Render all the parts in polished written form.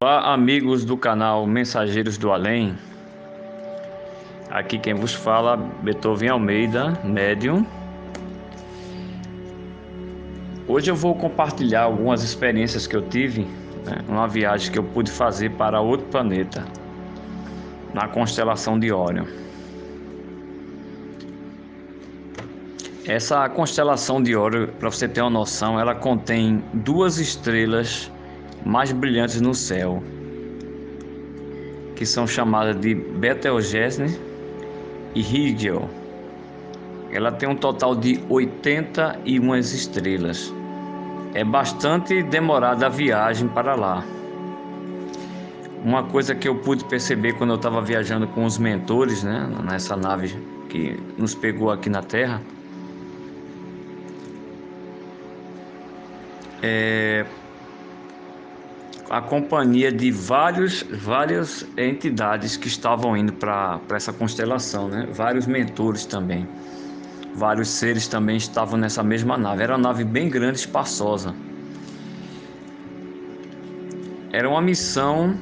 Olá, amigos do canal Mensageiros do Além. Aqui quem vos fala, Beethoven Almeida, médium. Hoje eu vou compartilhar algumas experiências que eu tive, uma viagem que eu pude fazer para outro planeta, na constelação de Órion. Essa constelação de Órion, para você ter uma noção, ela contém duas estrelas mais brilhantes no céu, que são chamadas de Betelgeuse e Rigel. Ela tem um total de 81 estrelas. É bastante demorada a viagem para lá. Uma coisa que eu pude perceber quando eu estava viajando com os mentores, nessa nave que nos pegou aqui na Terra, é a companhia de várias entidades que estavam indo para essa constelação, Vários mentores também. Vários seres também estavam nessa mesma nave. Era uma nave bem grande, espaçosa. Era uma missão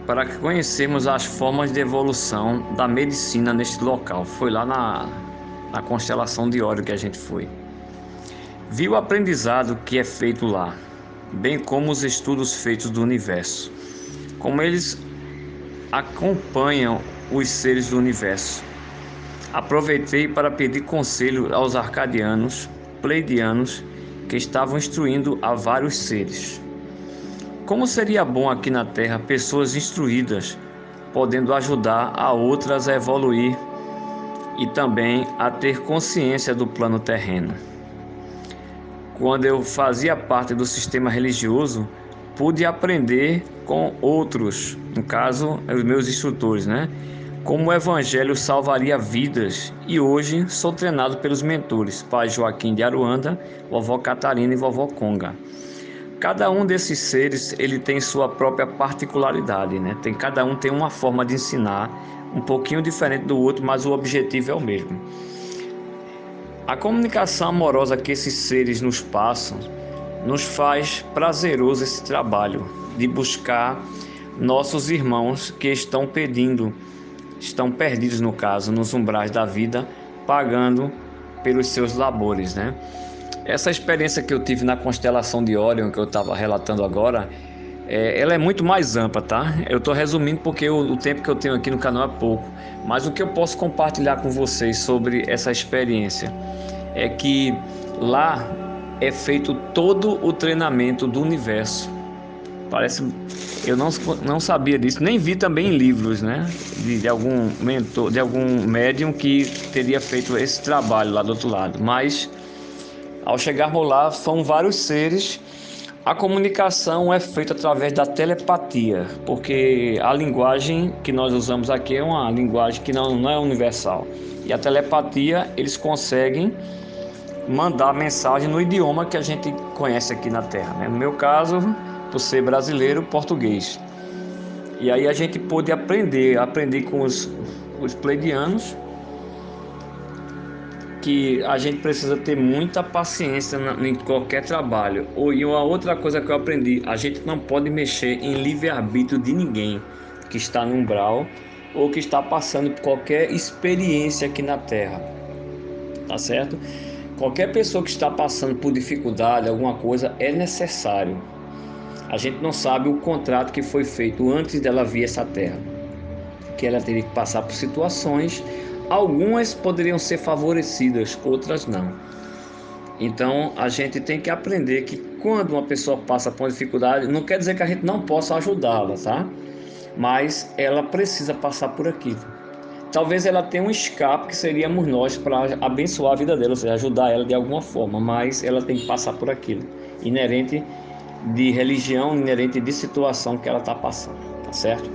para que conhecemos as formas de evolução da medicina neste local. Foi lá na constelação de Órion que a gente foi. Vi o aprendizado que é feito lá, bem como os estudos feitos do universo. Como eles acompanham os seres do universo. Aproveitei para pedir conselho aos arcadianos, pleidianos, que estavam instruindo a vários seres. Como seria bom aqui na Terra pessoas instruídas, podendo ajudar a outras a evoluir e também a ter consciência do plano terreno. Quando eu fazia parte do sistema religioso, pude aprender com outros, no caso, os meus instrutores, como o evangelho salvaria vidas, e hoje sou treinado pelos mentores, Pai Joaquim de Aruanda, Vovó Catarina e Vovó Conga. Cada um desses seres, ele tem sua própria particularidade, Cada um tem uma forma de ensinar, um pouquinho diferente do outro, mas o objetivo é o mesmo. A comunicação amorosa que esses seres nos passam, nos faz prazeroso esse trabalho de buscar nossos irmãos que estão perdidos no caso, nos umbrais da vida, pagando pelos seus labores, Essa experiência que eu tive na constelação de Órion, que eu estava relatando agora, ela é muito mais ampla, tá? Eu estou resumindo porque o tempo que eu tenho aqui no canal é pouco, mas o que eu posso compartilhar com vocês sobre essa experiência é que lá é feito todo o treinamento do universo. Parece, eu não sabia disso, nem vi também em livros, de algum mentor, de algum médium que teria feito esse trabalho lá do outro lado. Mas ao chegarmos lá, são vários seres. A comunicação é feita através da telepatia, porque a linguagem que nós usamos aqui é uma linguagem que não é universal. E a telepatia, eles conseguem mandar mensagem no idioma que a gente conhece aqui na Terra, No meu caso, por ser brasileiro, português. E aí a gente pôde aprender com os pleidianos, que a gente precisa ter muita paciência em qualquer trabalho. E uma outra coisa que eu aprendi, a gente não pode mexer em livre-arbítrio de ninguém que está no umbral ou que está passando por qualquer experiência aqui na Terra, tá certo? Qualquer pessoa que está passando por dificuldade, alguma coisa, é necessário. A gente não sabe o contrato que foi feito antes dela vir essa terra, que ela teria que passar por situações. Algumas poderiam ser favorecidas, outras não. Então a gente tem que aprender que quando uma pessoa passa por uma dificuldade, não quer dizer que a gente não possa ajudá-la, tá? Mas ela precisa passar por aquilo. Talvez ela tenha um escape que seríamos nós para abençoar a vida dela, ou seja, ajudar ela de alguma forma, mas ela tem que passar por aquilo, inerente de religião, inerente de situação que ela está passando, tá certo?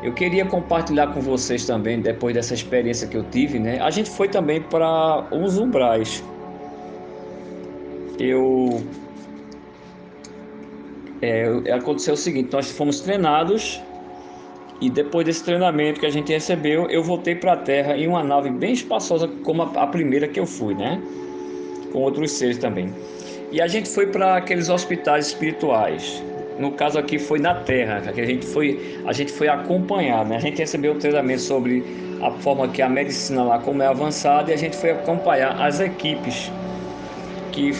Eu queria compartilhar com vocês também, depois dessa experiência que eu tive, A gente foi também para os umbrais. Aconteceu o seguinte, nós fomos treinados E depois desse treinamento que a gente recebeu, eu voltei para a Terra em uma nave bem espaçosa, como a primeira que eu fui, né? Com outros seres também. E a gente foi para aqueles hospitais espirituais. No caso aqui foi na Terra, que a gente foi acompanhar, né? A gente recebeu um treinamento sobre a forma que a medicina lá como é avançada, e a gente foi acompanhar as equipes que,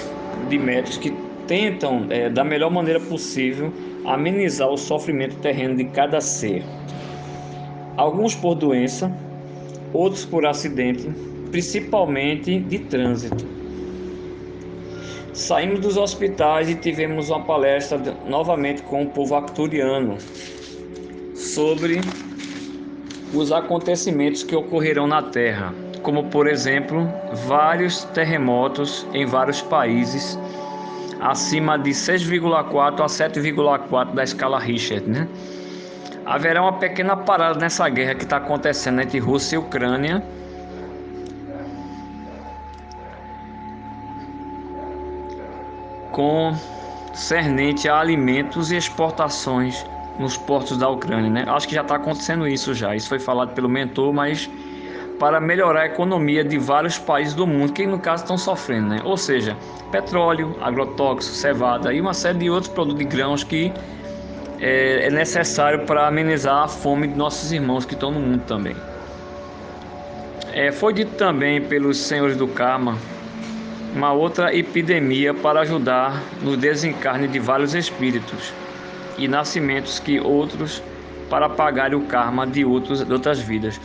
de médicos que tentam, da melhor maneira possível, amenizar o sofrimento terreno de cada ser. Alguns por doença, outros por acidente, principalmente de trânsito. Saímos dos hospitais e tivemos uma palestra novamente com o povo arcturiano sobre os acontecimentos que ocorrerão na Terra, como por exemplo, vários terremotos em vários países acima de 6,4 a 7,4 da escala Richter, né? Haverá uma pequena parada nessa guerra que está acontecendo entre Rússia e Ucrânia, concernente a alimentos e exportações nos portos da Ucrânia, né? Acho que já está acontecendo isso já. Isso foi falado pelo mentor, mas para melhorar a economia de vários países do mundo que no caso estão sofrendo, né? Ou seja, petróleo, agrotóxico, cevada e uma série de outros produtos de grãos que é necessário para amenizar a fome de nossos irmãos que estão no mundo também. Foi dito também pelos senhores do karma uma outra epidemia para ajudar no desencarne de vários espíritos e nascimentos que outros para pagar o karma de outras vidas.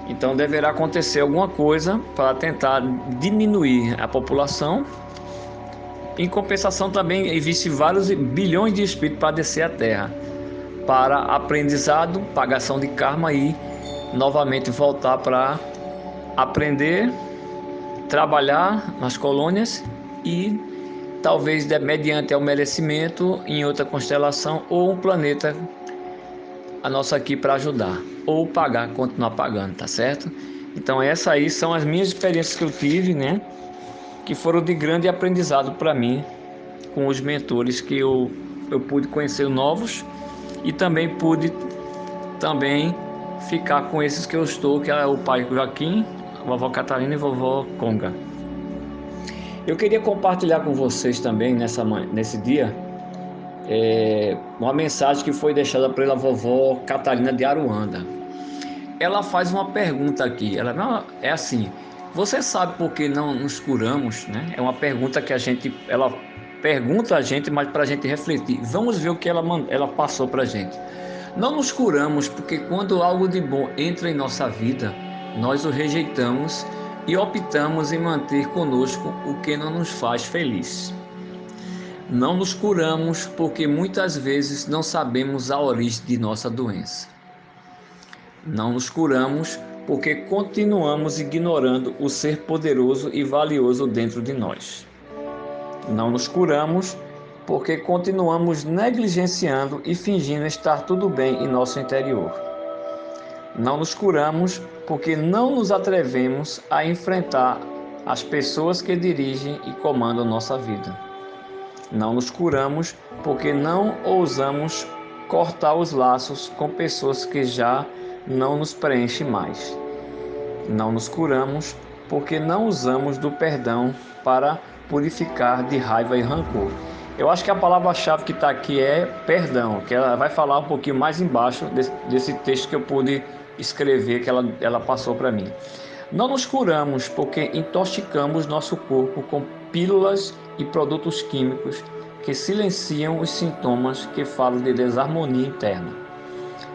Então deverá acontecer alguma coisa para tentar diminuir a população. Em compensação também existem vários bilhões de espíritos para descer à Terra, para aprendizado, pagação de karma e novamente voltar para aprender, trabalhar nas colônias e talvez mediante o merecimento em outra constelação ou um planeta a nossa aqui para ajudar ou pagar, continuar pagando, tá certo? Então essas aí são as minhas experiências que eu tive, né? Que foram de grande aprendizado para mim com os mentores que eu pude conhecer novos e também pude ficar com esses que eu estou, que é o pai Joaquim, a vovó Catarina e vovó Conga. Eu queria compartilhar com vocês também nesse dia uma mensagem que foi deixada pela vovó Catarina de Aruanda. Ela faz uma pergunta aqui. Ela é assim: você sabe por que não nos curamos, né? É uma pergunta que ela pergunta a gente, mas para a gente refletir. Vamos ver o que ela passou para a gente. Não nos curamos porque quando algo de bom entra em nossa vida, nós o rejeitamos e optamos em manter conosco o que não nos faz feliz. Não nos curamos porque muitas vezes não sabemos a origem de nossa doença. Não nos curamos porque continuamos ignorando o ser poderoso e valioso dentro de nós. Não nos curamos porque continuamos negligenciando e fingindo estar tudo bem em nosso interior. Não nos curamos porque não nos atrevemos a enfrentar as pessoas que dirigem e comandam nossa vida. Não nos curamos porque não ousamos cortar os laços com pessoas que já não nos preenchem mais. Não nos curamos porque não usamos do perdão para purificar de raiva e rancor. Eu acho que a palavra-chave que está aqui é perdão, que ela vai falar um pouquinho mais embaixo desse texto que eu pude escrever, que ela passou para mim. Não nos curamos porque intoxicamos nosso corpo com pílulas e produtos químicos que silenciam os sintomas que falam de desarmonia interna.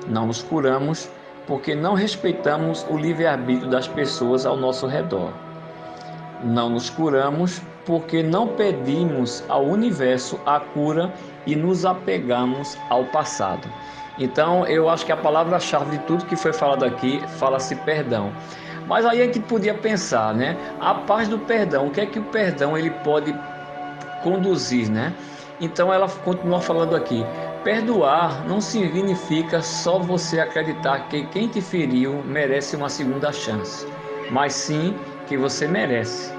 Não nos curamos porque não respeitamos o livre-arbítrio das pessoas ao nosso redor. Não nos curamos porque não pedimos ao universo a cura e nos apegamos ao passado. Então, eu acho que a palavra-chave de tudo que foi falado aqui fala-se perdão. Mas aí a gente podia pensar, né? A paz do perdão, o que é que o perdão ele pode conduzir, né? Então ela continua falando aqui: perdoar não significa só você acreditar que quem te feriu merece uma segunda chance, mas sim que você merece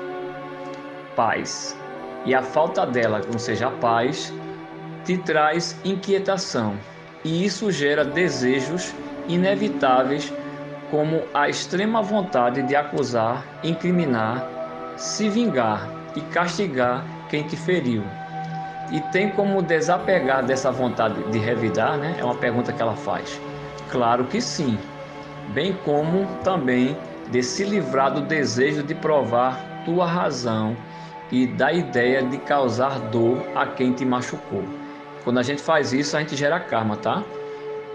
paz. E a falta dela, ou seja, a paz, te traz inquietação. E isso gera desejos inevitáveis, como a extrema vontade de acusar, incriminar, se vingar e castigar quem te feriu. E tem como desapegar dessa vontade de revidar, né? É uma pergunta que ela faz. Claro que sim, bem como também de se livrar do desejo de provar tua razão e da ideia de causar dor a quem te machucou. Quando a gente faz isso, a gente gera karma, tá?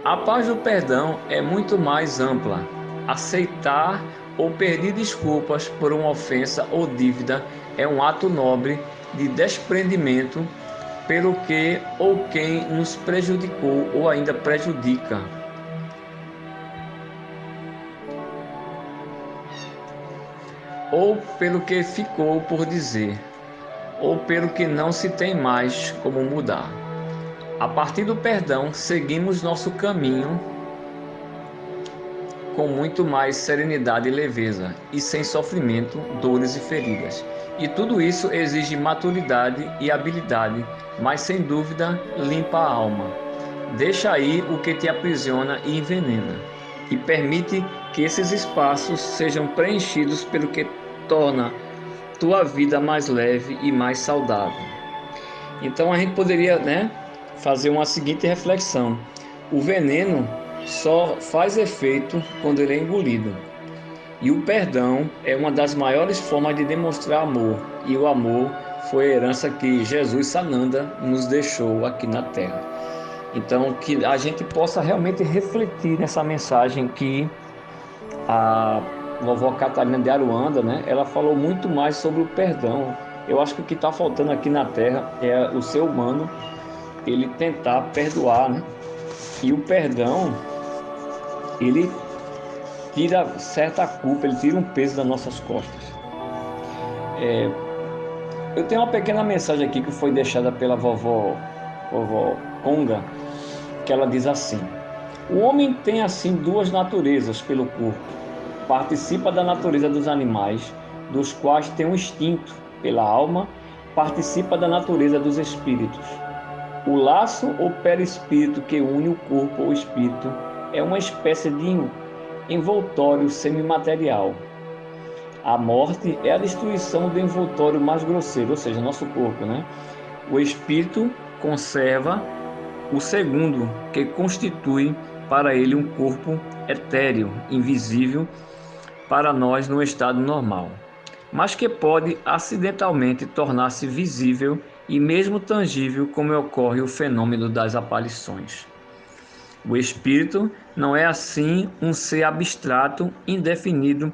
A paz do perdão é muito mais ampla. Aceitar ou pedir desculpas por uma ofensa ou dívida é um ato nobre de desprendimento pelo que ou quem nos prejudicou ou ainda prejudica, ou pelo que ficou por dizer, ou pelo que não se tem mais como mudar. A partir do perdão, seguimos nosso caminho com muito mais serenidade e leveza, e sem sofrimento, dores e feridas. E tudo isso exige maturidade e habilidade, mas sem dúvida limpa a alma. Deixa aí o que te aprisiona e envenena, e permite que esses espaços sejam preenchidos pelo que torna tua vida mais leve e mais saudável. Então a gente poderia, fazer uma seguinte reflexão: o veneno só faz efeito quando ele é engolido. E o perdão é uma das maiores formas de demonstrar amor. E o amor foi a herança que Jesus Sananda nos deixou aqui na Terra. Então, que a gente possa realmente refletir nessa mensagem que a vovó Catarina de Aruanda, ela falou muito mais sobre o perdão. Eu acho que o que está faltando aqui na Terra é o ser humano, ele tentar perdoar, né? E o perdão, ele tira certa culpa, ele tira um peso das nossas costas. Eu tenho uma pequena mensagem aqui que foi deixada pela vovó Conga, que ela diz assim: o homem tem assim duas naturezas pelo corpo. Participa da natureza dos animais, dos quais tem um instinto pela alma, participa da natureza dos espíritos. O laço ou perispírito que une o corpo ou espírito é uma espécie de envoltório semimaterial. A morte é a destruição do envoltório mais grosseiro, ou seja, nosso corpo, O espírito conserva o segundo, que constitui para ele um corpo etéreo, invisível para nós no estado normal, mas que pode acidentalmente tornar-se visível e mesmo tangível, como ocorre o fenômeno das aparições. O espírito não é assim um ser abstrato, indefinido,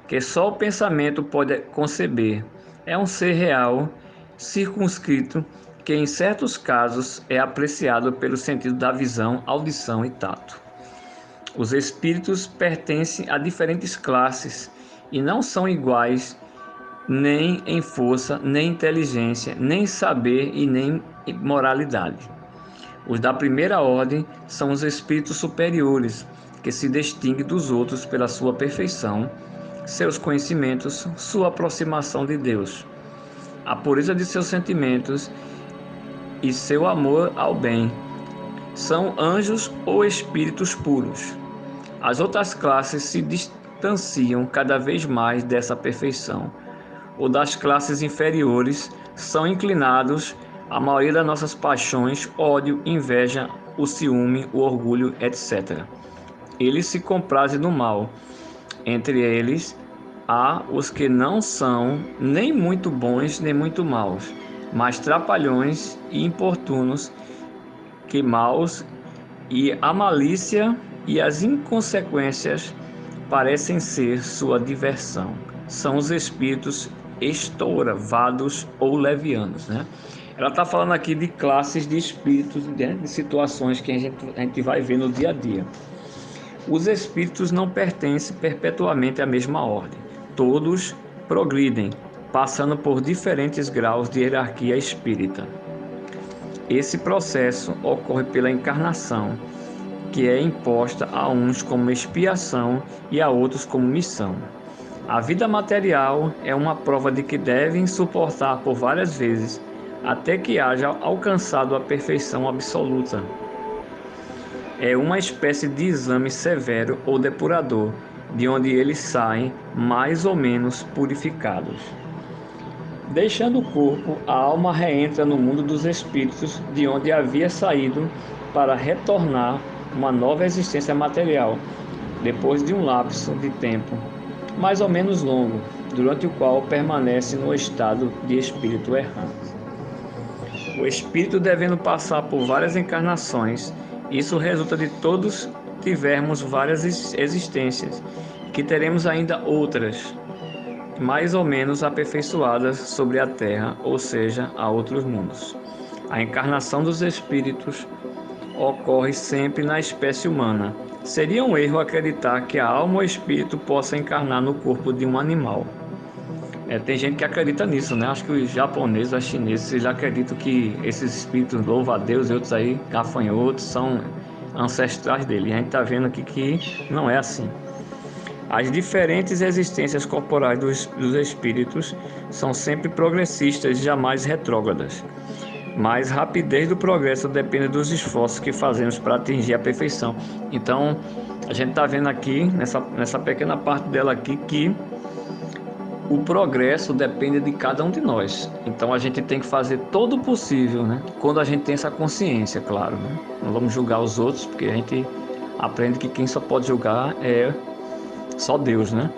que só o pensamento pode conceber. É um ser real, circunscrito, que em certos casos é apreciado pelo sentido da visão, audição e tato. Os espíritos pertencem a diferentes classes e não são iguais nem em força, nem inteligência, nem saber e nem moralidade. Os da primeira ordem são os espíritos superiores, que se distinguem dos outros pela sua perfeição, seus conhecimentos, sua aproximação de Deus, a pureza de seus sentimentos e seu amor ao bem. São anjos ou espíritos puros. As outras classes se distanciam cada vez mais dessa perfeição. Ou das classes inferiores são inclinados à maioria das nossas paixões, ódio, inveja, o ciúme, o orgulho, etc. Eles se comprazem no mal. Entre eles há os que não são nem muito bons nem muito maus, mas trapalhões e importunos, que maus, e a malícia e as inconsequências parecem ser sua diversão. São os espíritos estouravados ou levianos, Ela está falando aqui de classes de espíritos, de situações que a gente vai ver no dia a dia. Os espíritos não pertencem perpetuamente à mesma ordem. Todos progridem, passando por diferentes graus de hierarquia espírita. Esse processo ocorre pela encarnação, que é imposta a uns como expiação e a outros como missão. A vida material é uma prova de que devem suportar por várias vezes, até que haja alcançado a perfeição absoluta. é uma espécie de exame severo ou depurador, de onde eles saem mais ou menos purificados. Deixando o corpo, a alma reentra no mundo dos espíritos, de onde havia saído, para retornar uma nova existência material, depois de um lapso de tempo mais ou menos longo, durante o qual permanece no estado de espírito errante. O espírito devendo passar por várias encarnações, isso resulta de todos tivermos várias existências, que teremos ainda outras, mais ou menos aperfeiçoadas sobre a Terra, ou seja, a outros mundos. A encarnação dos espíritos ocorre sempre na espécie humana. Seria um erro acreditar que a alma ou espírito possa encarnar no corpo de um animal. Tem gente que acredita nisso, né? Acho que os japoneses, os chineses, eles acreditam que esses espíritos, louva a Deus e outros aí, gafanhotos, são ancestrais dele. E a gente está vendo aqui que não é assim. As diferentes existências corporais dos espíritos são sempre progressistas e jamais retrógradas. Mas a rapidez do progresso depende dos esforços que fazemos para atingir a perfeição. Então, a gente está vendo aqui, nessa pequena parte dela aqui, que o progresso depende de cada um de nós. Então, a gente tem que fazer todo o possível, né? Quando a gente tem essa consciência, claro, né? Não vamos julgar os outros, porque a gente aprende que quem só pode julgar é só Deus, né?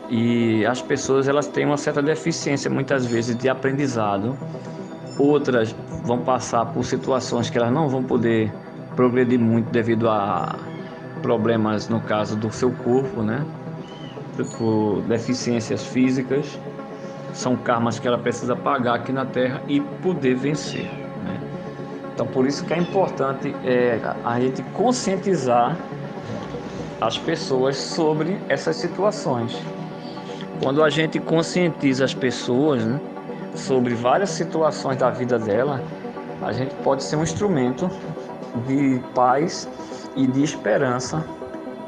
E as pessoas, elas têm uma certa deficiência, muitas vezes, de aprendizado. Outras vão passar por situações que elas não vão poder progredir muito devido a problemas, no caso do seu corpo, né? Por deficiências físicas. São karmas que ela precisa pagar aqui na Terra e poder vencer, né? Então, por isso que é importante a gente conscientizar as pessoas sobre essas situações. Quando a gente conscientiza as pessoas, né, sobre várias situações da vida dela, a gente pode ser um instrumento de paz e de esperança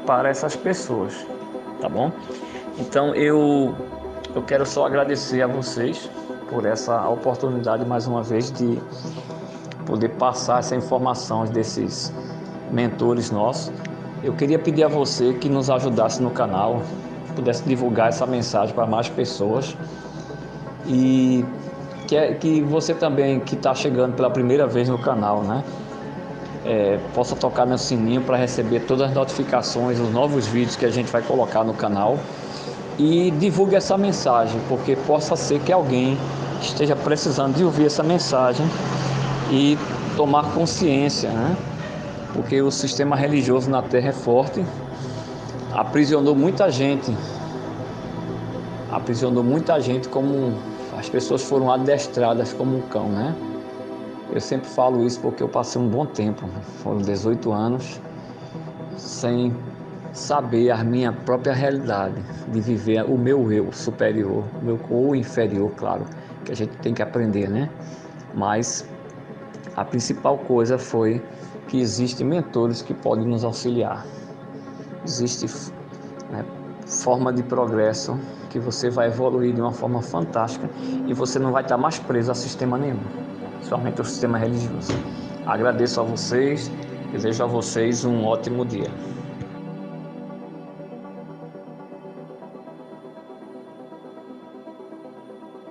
para essas pessoas, tá bom? Então eu quero só agradecer a vocês por essa oportunidade mais uma vez de poder passar essa informação desses mentores nossos. Eu queria pedir a você que nos ajudasse no canal, pudesse divulgar essa mensagem para mais pessoas e que você também, que está chegando pela primeira vez no canal, né, possa tocar no sininho para receber todas as notificações, os novos vídeos que a gente vai colocar no canal, e divulgue essa mensagem, porque possa ser que alguém esteja precisando de ouvir essa mensagem e tomar consciência, né? Porque o sistema religioso na Terra é forte, aprisionou muita gente, como as pessoas foram adestradas como um cão, né? Eu sempre falo isso porque eu passei um bom tempo, foram 18 anos, sem saber a minha própria realidade, de viver o meu eu superior, o meu ou inferior, claro, que a gente tem que aprender, né? Mas a principal coisa foi que existem mentores que podem nos auxiliar. Existe, né, forma de progresso que você vai evoluir de uma forma fantástica e você não vai estar mais preso a sistema nenhum, somente ao sistema religioso. Agradeço a vocês, desejo a vocês um ótimo dia.